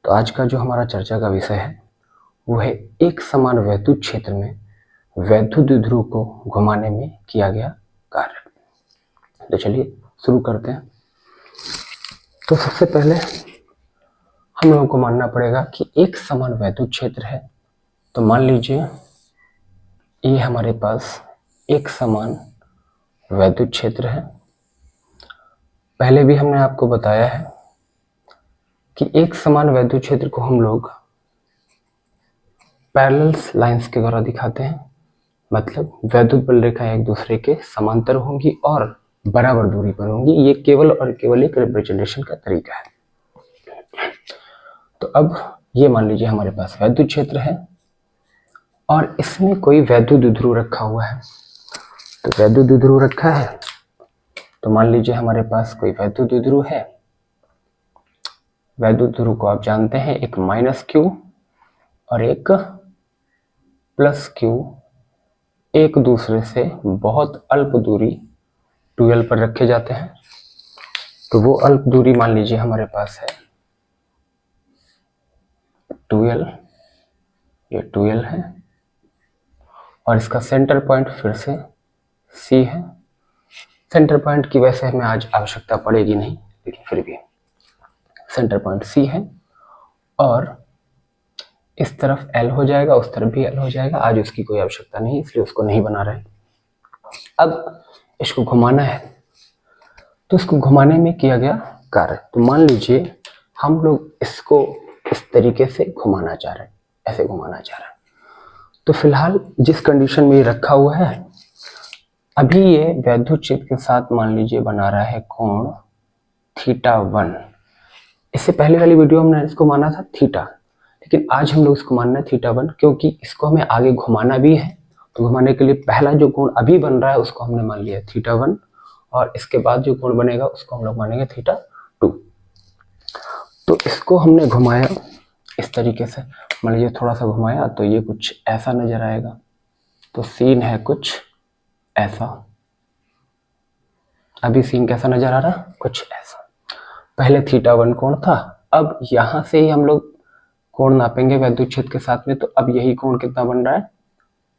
तो आज का जो हमारा चर्चा का विषय है वो है एक समान वैद्युत क्षेत्र में वैद्युत द्विध्रुव को घुमाने में किया गया कार्य। तो चलिए शुरू करते हैं। तो सबसे पहले हम लोगों को मानना पड़ेगा कि एक समान वैद्युत क्षेत्र है। तो मान लीजिए ये हमारे पास एक समान वैद्युत क्षेत्र है। पहले भी हमने आपको बताया है कि एक समान वैद्युत क्षेत्र को हम लोग पैरेलल लाइंस के द्वारा दिखाते हैं। मतलब वैद्युत बल रेखाएं एक दूसरे के समांतर होंगी और बराबर दूरी पर होंगी। ये केवल और केवल एक रिप्रेजेंटेशन का तरीका है। तो अब ये मान लीजिए हमारे पास वैद्युत क्षेत्र है और इसमें कोई वैद्युत द्विध्रुव रखा हुआ है। तो वैद्युत द्विध्रुव रखा है तो मान लीजिए हमारे पास कोई वैद्युत द्विध्रुव है। वैद्युत ध्रुव को आप जानते हैं, एक -q और एक +q एक दूसरे से बहुत अल्प दूरी 2l पर रखे जाते हैं। तो वो अल्प दूरी मान लीजिए हमारे पास है 2l, ये 2l है और इसका सेंटर पॉइंट फिर से C है। सेंटर पॉइंट की वैसे हमें आज आवश्यकता पड़ेगी नहीं, लेकिन फिर भी सेंटर पॉइंट C है और इस तरफ L हो जाएगा, उस तरफ भी L हो जाएगा। आज उसकी कोई आवश्यकता नहीं, इसलिए उसको नहीं बना रहे। अब इसको घुमाना है, तो इसको घुमाने में किया गया कार्य। तो मान लीजिए हम लोग इसको इस तरीके से घुमाना चाह रहे हैं, ऐसे घुमाना चाह रहे हैं। तो फिलहाल जिस कंडीशन में ये रखा हुआ है, अभी ये वैद्युत क्षेत्र के साथ मान लीजिए बना रहा है कोण θ1। इससे पहले वाली वीडियो हमने इसको माना था थीटा, लेकिन आज हम लोग इसको मानना है θ1 क्योंकि इसको हमें आगे घुमाना भी है। तो घुमाने के लिए पहला जो कोण अभी बन रहा है उसको हमने मान लिया θ1 और इसके बाद जो कोण बनेगा उसको हम लोग मानेंगे θ2। तो इसको हमने घुमाया इस तरीके से, मान लीजिए थोड़ा सा घुमाया तो ये कुछ ऐसा नजर आएगा। तो सीन है कुछ ऐसा। अभी सीन कैसा नजर आ रहा, कुछ ऐसा। पहले θ1 कोण था, अब यहां से ही हम लोग कोण नापेंगे वैद्युत क्षेत्र के साथ में। तो अब यही कोण कितना बन रहा है,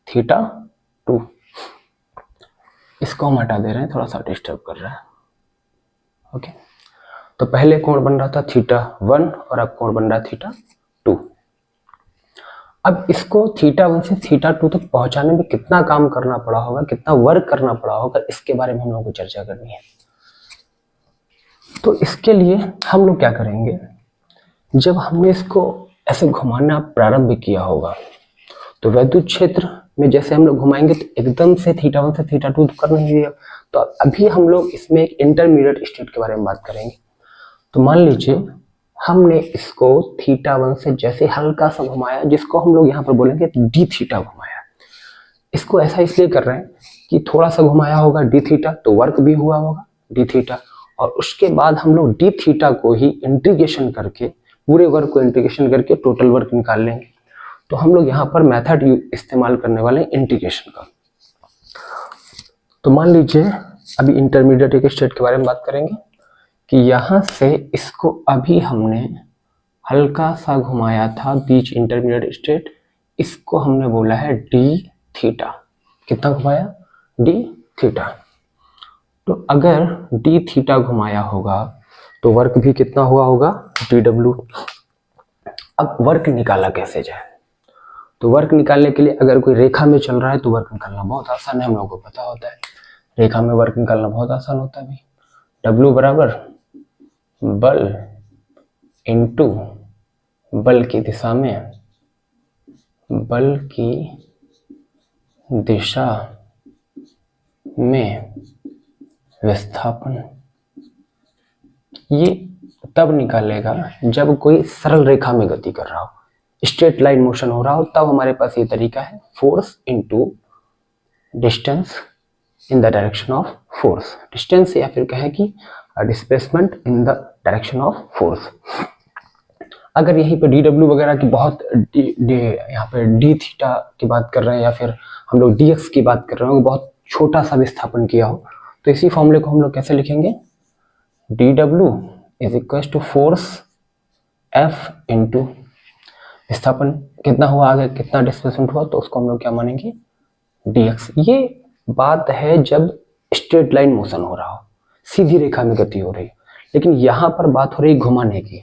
θ2। इसको हम हटा दे रहे हैं, थोड़ा सा डिस्टर्ब कर रहा है। ओके, तो पहले कोण बन रहा था θ1 और अब कोण बन रहा है θ2। अब इसको θ1 से θ2 तक पहुंचाने में कितना काम करना पड़ा होगा, कितना वर्क करना पड़ा होगा, इसके बारे में हम लोगों को चर्चा करनी है। तो इसके लिए हम लोग क्या करेंगे, जब हमने इसको ऐसे घुमाना प्रारंभ किया होगा तो वैद्युत क्षेत्र में जैसे हम लोग घुमाएंगे तो एकदम से θ1 से θ2 तो कर नहीं दिया। तो अभी हम लोग इसमें एक इंटरमीडिएट स्टेट के बारे में बात करेंगे। तो मान लीजिए हमने इसको θ1 से जैसे हल्का सा घुमाया, जिसको हम लोग यहाँ पर बोलेंगे dθ घुमाया। इसको ऐसा इसलिए कर रहे हैं कि थोड़ा सा घुमाया होगा dθ तो वर्क भी हुआ होगा dθ, और उसके बाद हम लोग dθ को ही इंटीग्रेशन करके, पूरे वर्क को इंटीग्रेशन करके टोटल वर्क निकाल लेंगे। तो हम लोग यहाँ पर मेथड इस्तेमाल करने वाले हैं इंटीग्रेशन का। तो मान लीजिए अभी इंटरमीडिएट एक स्टेट के बारे में बात करेंगे कि यहाँ से इसको अभी हमने हल्का सा घुमाया था, बीच इंटरमीडिएट स्टेट, इसको हमने बोला है dθ। कितना घुमाया, dθ। तो अगर dθ घुमाया होगा तो वर्क भी कितना हुआ होगा, dw। अब वर्क निकाला कैसे जाए, तो वर्क निकालने के लिए अगर कोई रेखा में चल रहा है तो वर्क निकालना बहुत आसान है, हम लोगों को पता होता है। रेखा में वर्क निकालना बहुत आसान होता है भाई। W बराबर बल इंटू बल की दिशा में बल की दिशा में विस्थापन। ये तब निकालेगा जब कोई सरल रेखा में गति कर रहा हो, स्ट्रेट लाइन मोशन हो रहा हो, तब हमारे पास ये तरीका है force into distance in the direction of force. Distance या फिर कहें कि displacement in the direction of force. अगर यहीं पे dw वगैरह की बहुत यहाँ पे dθ की बात कर रहे हैं या फिर हम लोग dx की बात कर रहे हो, बहुत छोटा सा विस्थापन किया हो, तो इसी फॉर्मूले को हम लोग कैसे लिखेंगे, dw is equal to force F into विस्थापन कितना हुआ, आगे कितना डिस्प्लेसमेंट हुआ, तो उसको हम लोग क्या मानेंगे, dx। ये बात है जब स्ट्रेट लाइन मोशन हो रहा हो, सीधी रेखा में गति हो रही है, लेकिन यहाँ पर बात हो रही घुमाने की।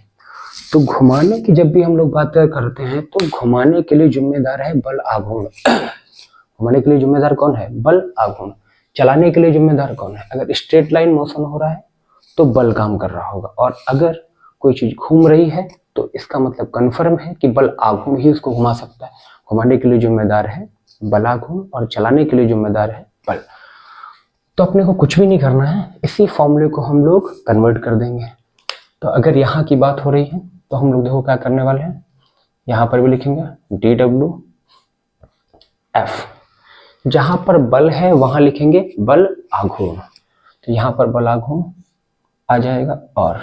तो घुमाने की जब भी हम लोग बात करते हैं तो घुमाने के लिए जिम्मेदार है बल आघूर्ण। घुमाने के लिए जिम्मेदार कौन है, बल आघूर्ण। चलाने के लिए जिम्मेदार कौन है, अगर स्ट्रेट लाइन मोशन हो रहा है तो बल काम कर रहा होगा, और अगर कोई चीज घूम रही है तो इसका मतलब कन्फर्म है कि बल आघूर्ण ही उसको घुमा सकता है। घुमाने के लिए जिम्मेदार है बलाघूर्ण और चलाने के लिए जिम्मेदार है बल। तो अपने को कुछ भी नहीं करना है, इसी फॉर्मूले को हम लोग कन्वर्ट कर देंगे। तो अगर यहाँ की बात हो रही है तो हम लोग देखो क्या करने वाले हैं, यहाँ पर भी लिखेंगे dw f। जहां पर बल है वहां लिखेंगे बल आघूर्ण, तो यहाँ पर बल आघूर्ण आ जाएगा। और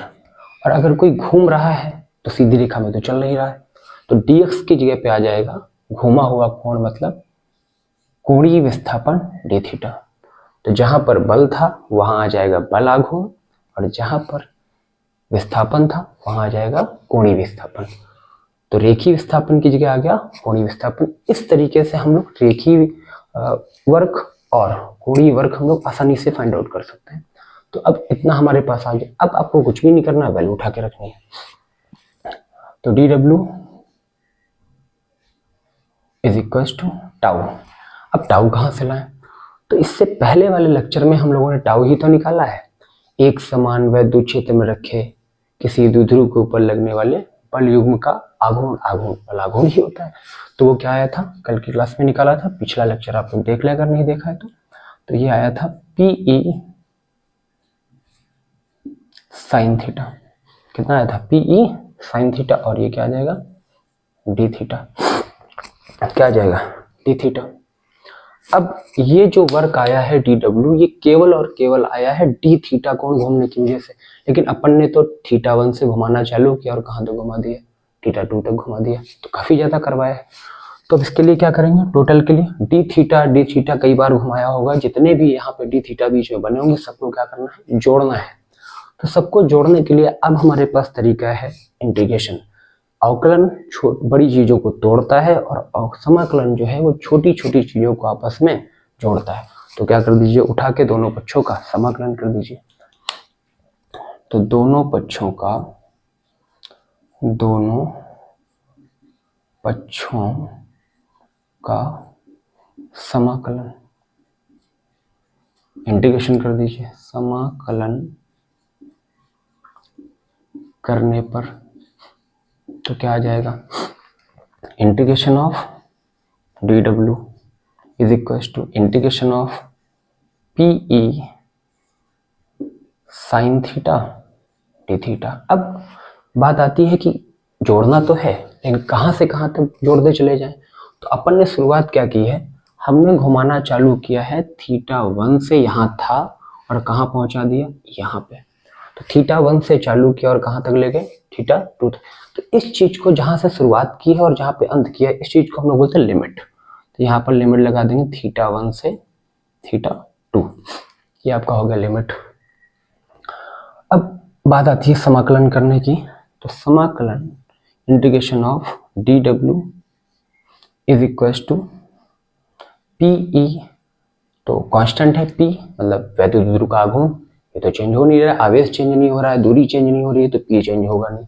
अगर कोई घूम रहा है तो सीधी रेखा में तो चल नहीं रहा है, तो dx की जगह पे आ जाएगा घूमा हुआ कोण, मतलब कोणीय विस्थापन d थीटा। तो जहां पर बल था वहां आ जाएगा बल आघूर्ण, और जहां पर विस्थापन था वहां आ जाएगा कोणीय विस्थापन। तो रेखीय विस्थापन की जगह आ गया कोणीय विस्थापन। इस तरीके से हम लोग रेखीय वर्क और कोणीय वर्क हम लोग आसानी से फाइंड आउट कर सकते हैं। तो अब इतना हमारे पास आ गया। अब आपको कुछ भी नहीं करना है, वैल्यू उठा के रखनी है। तो dw is equal to tau. अब टाउ कहाँ से लाएं, तो इससे पहले वाले लेक्चर में हम लोगों ने टाउ ही तो निकाला है। एक समान वैद्युत क्षेत्र में रखे किसी द्विध्रुव के ऊपर लगने वाले बल युग्म का आघूर्ण, आघूर्ण बल आघूर्ण ही होता है। तो वो क्या आया था, कल की क्लास में निकाला था, पिछला लेक्चर आप लोग देख ले अगर नहीं देखा है तो ये आया था PE साइन थीटा। कितना आया था, PE साइन थीटा, और ये क्या आ जाएगा d थीटा। क्या आ जाएगा d थीटा। अब ये जो वर्क आया है dw, ये केवल और केवल आया है d थीटा कोण घूमने की वजह से, लेकिन अपन ने तो θ1 से घुमाना चालू किया और कहाँ तक घुमा दिया, θ2 तक घुमा दिया, तो काफी ज्यादा करवाया है। तो अब इसके लिए क्या करेंगे, टोटल के लिए d थीटा कई बार घुमाया होगा, जितने भी यहाँ पे d थीटा बीच में बने होंगे सबको क्या करना है, जोड़ना है। तो सबको जोड़ने के लिए अब हमारे पास तरीका है इंटीग्रेशन। अवकलन बड़ी चीजों को तोड़ता है और समाकलन जो है वो छोटी छोटी चीजों को आपस में जोड़ता है। तो क्या कर दीजिए, उठा के दोनों पक्षों का समाकलन कर दीजिए। तो दोनों पक्षों का समाकलन, इंटीग्रेशन कर दीजिए। समाकलन करने पर तो क्या आ जाएगा, integration of dw is equal to integration of PE sine theta d theta. अब बात आती है कि जोड़ना तो है, लेकिन कहाँ से कहाँ तक जोड़ते चले जाएं। तो अपन ने शुरुआत क्या की है, हमने घुमाना चालू किया है θ1 से, यहाँ था और कहाँ पहुंचा दिया, यहाँ पे। तो θ1 से चालू किया और कहाँ तक ले गए, θ2। तो इस चीज को जहां से शुरुआत की है और जहां पे अंत किया है, इस चीज को हम लोग बोलते हैं लिमिट। तो यहाँ पर लिमिट लगा देंगे θ1 से θ2, ये आपका हो गया लिमिट। अब बात आती है समाकलन करने की। तो समाकलन integration of dw is equal to PE, तो कांस्टेंट है P, मतलब वैद्युत ध्रुव का आघूर्ण, ये तो चेंज हो नहीं रहा है, आवेश चेंज नहीं हो रहा है, दूरी चेंज नहीं हो रही है, तो P चेंज होगा नहीं।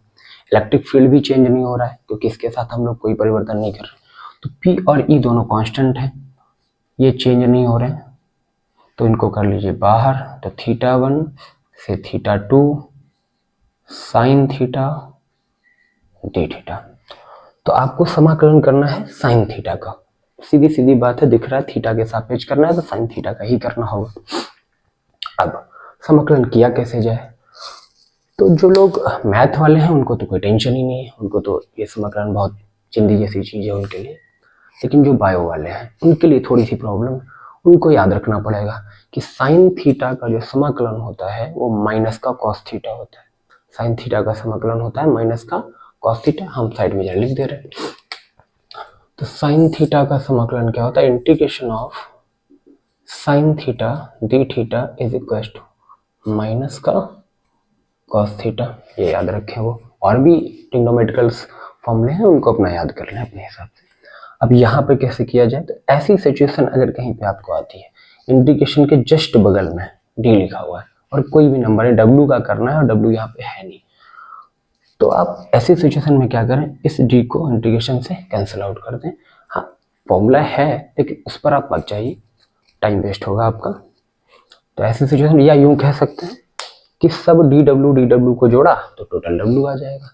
इलेक्ट्रिक फील्ड भी चेंज नहीं हो रहा है क्योंकि इसके साथ हम लोग कोई परिवर्तन नहीं कर रहे। तो P और E दोनों कांस्टेंट है, ये चेंज नहीं हो रहे, तो इनको कर लीजिए बाहर। तो θ1 से θ2 साइन थीटा d थीटा। तो आपको समाकलन करना है साइन थीटा का, सीधी सीधी बात है, दिख रहा है थीटा के सापेक्ष करना है तो साइन थीटा का ही करना होगा। अब समाकलन किया कैसे जाए, तो जो लोग मैथ वाले हैं उनको तो कोई टेंशन ही नहीं है, उनको तो ये समाकलन बहुत चिंदी जैसी चीज है उनके लिए। लेकिन जो बायो वाले हैं उनके लिए थोड़ी सी प्रॉब्लम, उनको याद रखना पड़ेगा कि साइन थीटा का जो समाकलन होता है वो माइनस का कॉस थीटा होता है। साइन थीटा का समाकलन होता है माइनस का कॉस थीटा, हम साइड में लिख दे रहे हैं। तो साइन थीटा का समाकलन क्या होता है, integration of sine theta d theta is equal to minus का कॉस थीटा, ये याद रखें वो और भी ट्रिग्नोमेट्रिकल फॉर्मूले हैं, उनको अपना याद कर लें अपने हिसाब से। अब यहाँ पर कैसे किया जाए, तो ऐसी सिचुएशन अगर कहीं पे आपको आती है, इंडिकेशन के जस्ट बगल में डी लिखा हुआ है और कोई भी नंबर है, डब्ल्यू का करना है और डब्ल्यू यहाँ पे है नहीं, तो आप ऐसी सिचुएशन में क्या करें, इस डी को इंटीग्रेशन से कैंसिल आउट कर दें। हाँ फॉर्मूला है लेकिन उस पर आप मत जाइए, टाइम वेस्ट होगा आपका। तो ऐसी सिचुएशन, या यूं कह सकते हैं कि सब डी डब्ल्यू को जोड़ा तो टोटल डब्ल्यू आ जाएगा।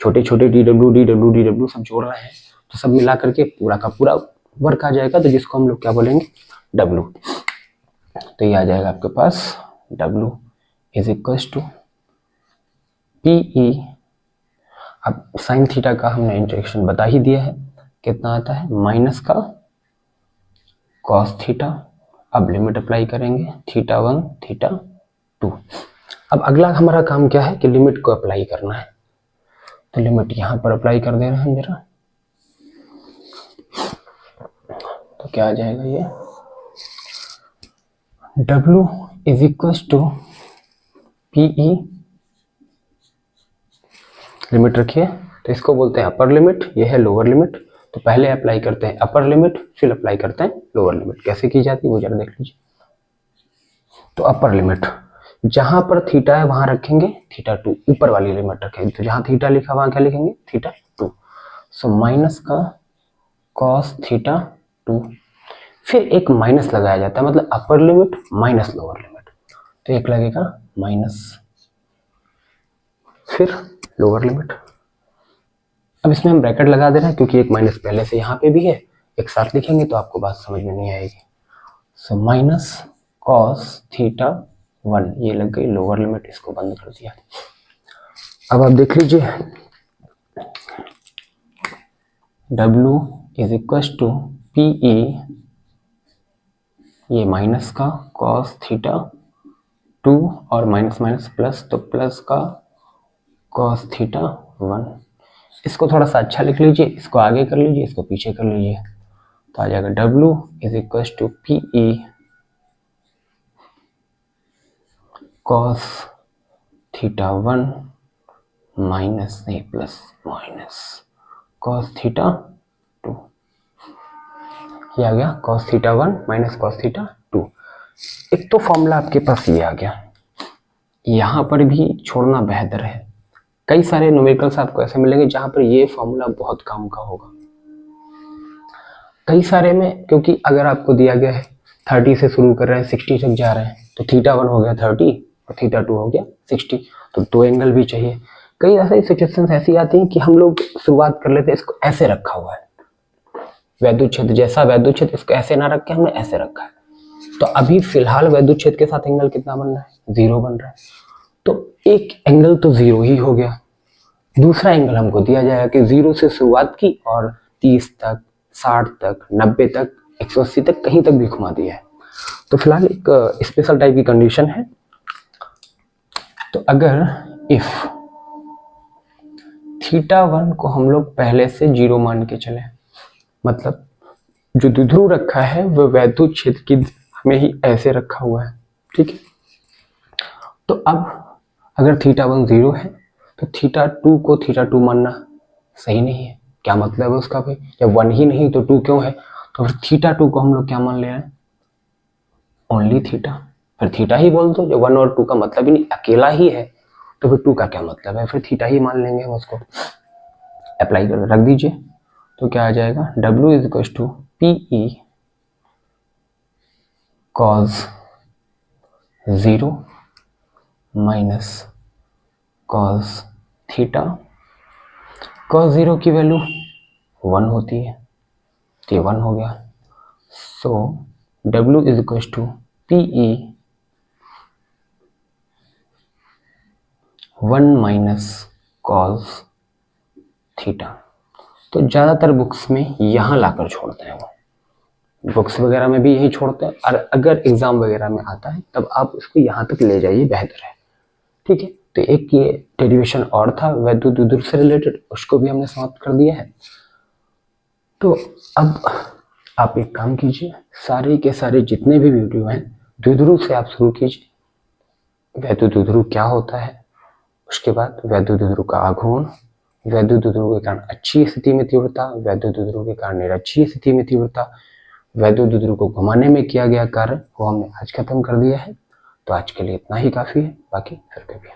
छोटे छोटे डी डब्ल्यू सब जोड़ रहे हैं तो सब मिला करके पूरा का पूरा वर्क आ जाएगा, तो जिसको हम लोग क्या बोलेंगे, डब्ल्यू। तो ये आ जाएगा आपके पास W is equal to P E. अब साइन थीटा का हमने इंटरेक्शन बता ही दिया है, कितना आता है, माइनस का कॉस थीटा। अब लिमिट अप्लाई करेंगे, थीटा 1 थीटा 2। अब अगला हमारा काम क्या है कि लिमिट को अप्लाई करना है, तो लिमिट यहां पर अप्लाई कर दे रहे हैं जरा। तो क्या आ जाएगा, ये W is equal to P E, limit रखिए, तो इसको बोलते हैं अपर लिमिट, ये है लोअर लिमिट। तो पहले अप्लाई करते हैं अपर लिमिट, फिर अप्लाई करते हैं लोअर लिमिट। कैसे की जाती है वो जरा देख लीजिए। तो अपर लिमिट, जहां पर थीटा है वहां रखेंगे थीटा 2, ऊपर वाली लिमिट रखेंगे, तो जहां थीटा लिखा वहां क्या लिखेंगे, थीटा 2। सो माइनस का कॉस थीटा 2, फिर एक माइनस लगाया जाता है, मतलब upper limit minus lower limit, तो एक लगेगा माइनस, फिर लोअर लिमिट। अब इसमें हम ब्रैकेट लगा दे रहे हैं क्योंकि एक माइनस पहले से यहाँ पे भी है, एक साथ लिखेंगे तो आपको बात समझ में नहीं आएगी। सो माइनस कॉस थीटा 1, ये लग गई लोअर लिमिट, इसको बंद कर दिया। अब आप देख लीजिए, W is equal to P E, ये माइनस का कॉस थीटा 2 और माइनस माइनस प्लस, तो प्लस का कॉस थीटा 1। इसको थोड़ा सा अच्छा लिख लीजिए, इसको आगे कर लीजिए, इसको पीछे कर लीजिए, तो आ जाएगा W is equal to P E cos theta 1 minus नहीं प्लस माइनस कॉस थीटा 2। ये आ गया cos theta 1 minus cos theta 2। एक तो फॉर्मूला आपके पास ये आ गया, यहाँ पर भी छोड़ना बेहतर है। कई सारे न्यूमेरिकल्स आपको ऐसे मिलेंगे जहां पर ये फॉर्मूला बहुत काम का होगा, कई सारे में, क्योंकि अगर आपको दिया गया है 30 से शुरू कर रहे हैं 60 तक जा रहे हैं, तो थीटा 1 हो गया 30 और थीटा 2 हो गया 60, तो दो एंगल भी चाहिए। कई ऐसे सिचुएशंस ऐसी आती हैं कि हम लोग शुरुआत कर लेते हैं, इसको ऐसे रखा हुआ है वैद्युत क्षेत्र जैसा, वैद्युत क्षेत्र इसको ऐसे ना रख के हमने ऐसे रखा है, तो अभी फिलहाल वैद्युत क्षेत्र के साथ एंगल कितना बन रहा है, 0 बन रहा है, तो एक एंगल तो 0 ही हो गया। दूसरा एंगल हमको दिया जाएगा कि 0 से शुरुआत की और 30 तक, 60 तक, 90 तक, 180 तक, कहीं तक भी घुमा दिया है। तो फिलहाल एक स्पेशल टाइप की कंडीशन है। तो अगर इफ थीटा 1 को हम लोग पहले से 0 मान के चले, मतलब जो द्विध्रुव रखा है वो वैद्युत क्षेत्र की में ही ऐसे रखा हुआ है, ठीक है। तो अब अगर थीटा 1 0 है तो थीटा 2 को थीटा 2 मानना सही नहीं है। क्या मतलब है उसका भाई, जब 1 ही नहीं तो 2 क्यों है, तो फिर थीटा 2 को हम लोग क्या मान ले रहे हैं, ओनली थीटा। फिर थीटा ही बोल दो, जब 1 और 2 का मतलब ही नहीं, अकेला ही है, तो फिर 2 का क्या मतलब है, फिर थीटा ही मान लेंगे हम उसको। अप्लाई कर रख दीजिए, तो क्या आ जाएगा, W is equal to P E cos 0 minus cos theta. Cos 0 की वैल्यू 1 होती है, तो ये 1 हो गया। So W is equal to P E 1 minus cos theta. तो ज़्यादातर बुक्स में यहाँ लाकर छोड़ते हैं, वो बुक्स वगैरह में भी यही छोड़ते हैं, और अगर एग्जाम वगैरह में आता है तब आप इसको यहाँ तक ले जाइए, बेहतर है, ठीक है। तो एक ये डेरिवेशन और था वैद्युत द्विध्रुव से रिलेटेड, उसको भी हमने समाप्त कर दिया है। तो अब आप एक काम कीजिए, सारे के सारे जितने भी वीडियो हैं द्विध्रुव से आप शुरू कीजिए, वैद्युत द्विध्रुव क्या होता है, उसके बाद वैद्युत ध्रुव का आघूर्ण, वैद्युत ध्रुव के कारण अच्छी स्थिति में तीव्रता, वैद्युत ध्रुव के कारण निरक्षीय स्थिति में तीव्रता, वैद्युत ध्रुव को घुमाने में किया गया कार्य वो हमने आज खत्म कर दिया है। तो आज के लिए इतना ही काफी है, बाकी फिर कभी।